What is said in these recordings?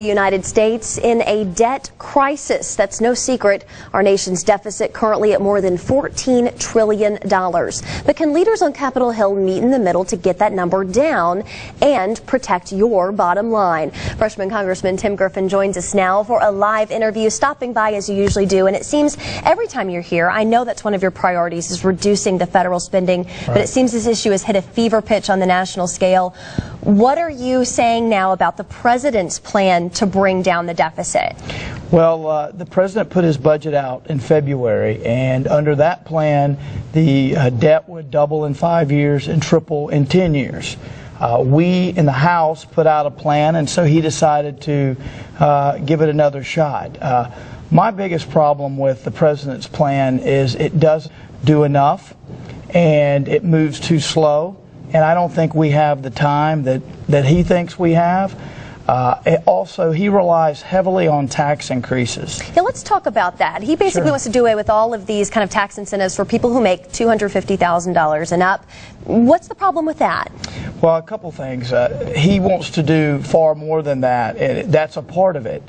The United States in a debt crisis. That's no secret. Our nation's deficit currently at more than $14 trillion. But can leaders on Capitol Hill meet in the middle to get that number down and protect your bottom line? Freshman Congressman Tim Griffin joins us now for a live interview, stopping by as you usually do. And it seems every time you're here, I know that's one of your priorities is reducing the federal spending, but it seems this issue has hit a fever pitch on the national scale. What are you saying now about the president's plan to bring down the deficit? Well, the president put his budget out in February, and under that plan, the debt would double in 5 years and triple in 10 years. We in the House put out a plan, and so he decided to give it another shot. My biggest problem with the president's plan is it doesn't do enough, and it moves too slow. And I don't think we have the time that he thinks we have. Also, he relies heavily on tax increases. Yeah, let's talk about that. He basically wants to do away with all of these kind of tax incentives for people who make $250,000 and up. What's the problem with that? Well, a couple things. He wants to do far more than that, and that's a part of it.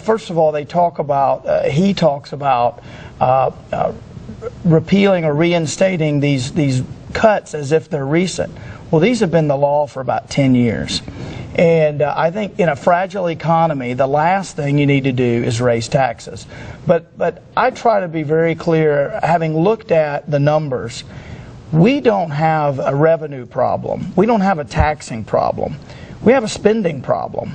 First of all, they talk about, he talks about repealing or reinstating these cuts as if they're recent. Well, these have been the law for about 10 years. And I think in a fragile economy, the last thing you need to do is raise taxes. But I try to be very clear, having looked at the numbers, we don't have a revenue problem. We don't have a taxing problem. We have a spending problem.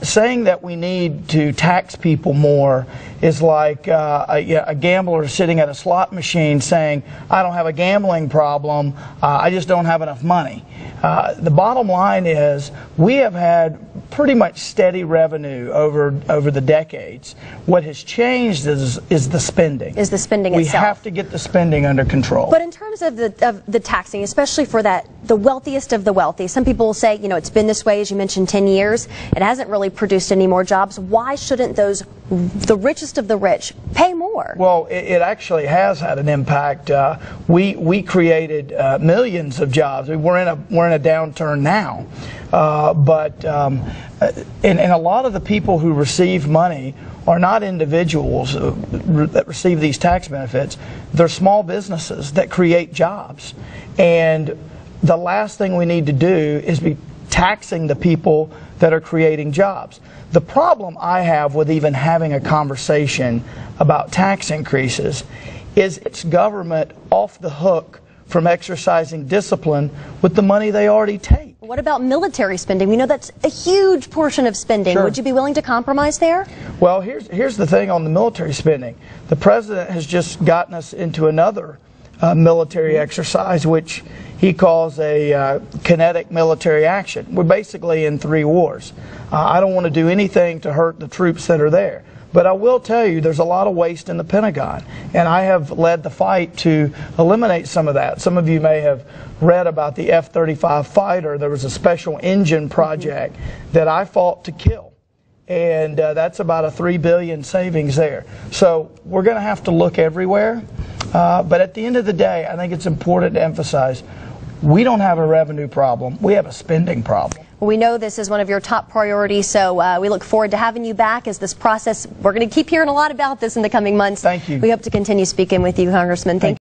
Saying that we need to tax people more is like a gambler sitting at a slot machine saying, I don't have a gambling problem, I just don't have enough money. The bottom line is we have had pretty much steady revenue over the decades. What has changed is the spending. Is the spending we itself. We have to get the spending under control. But in terms of the taxing, especially for the wealthiest of the wealthy, some people will say, you know, it's been this way, as you mentioned, 10 years. It hasn't really produced any more jobs. Why shouldn't the richest of the rich pay more? Well, it actually has had an impact. We created millions of jobs. We're in a downturn now, and a lot of the people who receive money are not individuals that receive these tax benefits. They're small businesses that create jobs, and the last thing we need to do is be taxing the people that are creating jobs. The problem I have with even having a conversation about tax increases is it's government off the hook from exercising discipline with the money they already take. What about military spending? We know that's a huge portion of spending. Would you be willing to compromise there? Well, here's the thing on the military spending. The president has just gotten us into another military exercise, which he calls a kinetic military action. We're basically in 3 wars. I don't want to do anything to hurt the troops that are there. But I will tell you, there's a lot of waste in the Pentagon, and I have led the fight to eliminate some of that. Some of you may have read about the F-35 fighter. There was a special engine project that I fought to kill, and that's about a $3 billion savings there. So we're going to have to look everywhere, but at the end of the day, I think it's important to emphasize we don't have a revenue problem. We have a spending problem. We know this is one of your top priorities, so we look forward to having you back as this process. We're going to keep hearing a lot about this in the coming months. Thank you. We hope to continue speaking with you, Congressman. Thank you.